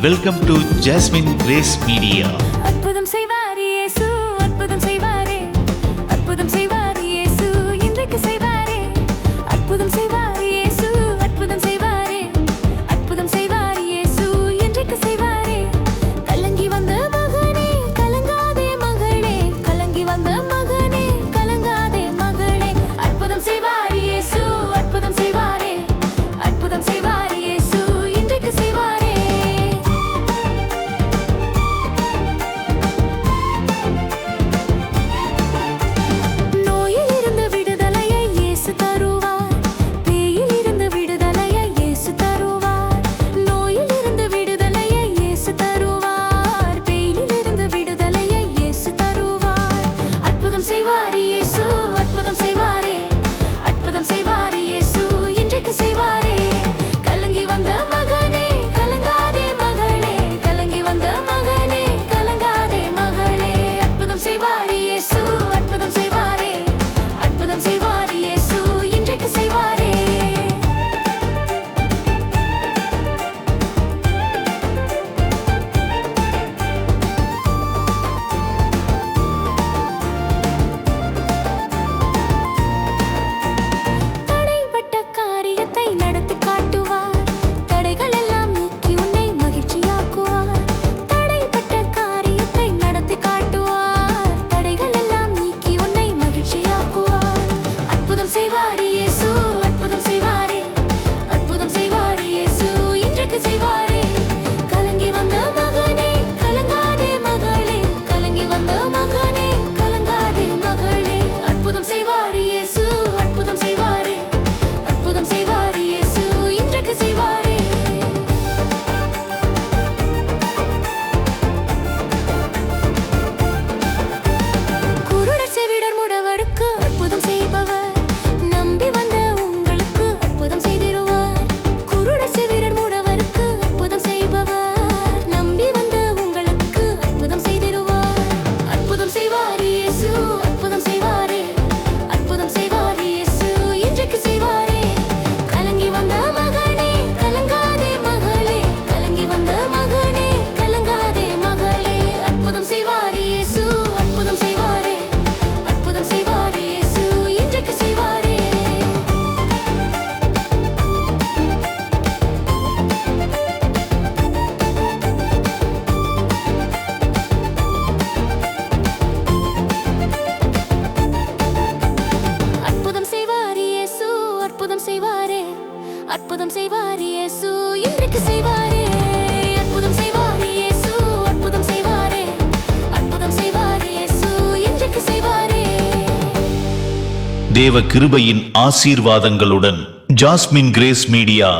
Welcome to jasmine grace media. அற்புதம் செய்வார் இயேசு, அற்புதம் செய்வாரே, அற்புதம் செய்வார் இயேசு, இன்றைக்கு செய்வாரே. அற்புதம் செய்வார் இயேசு, அற்புதம் செய்வாரே, அற்புதம் செய்வார் இயேசு, இன்றைக்கு செய்வாரே. கலங்கி வந்த மகனே, கலங்காதே மகளே, கலங்கி வந்த மகனே, கலங்காதே மகளே. அற்புதம் செய்வார் இயேசு, அற்புதம் செய்வாரே, அற்புதம் செய்வார் இயேசு, இன்றைக்கு செய்வாரே. அற்புதம் செய்வார் இயேசு, இன்றைக்கு செய்வாரே. அற்புதம் செய்வார் இயேசு, அற்புதம் செய்வாரே, அற்புதம் செய்வார் இயேசு, இன்றைக்கு செய்வாரே. தேவ கிருபையின் ஆசீர்வாதங்களுடன் ஜாஸ்மின் கிரேஸ் மீடியா.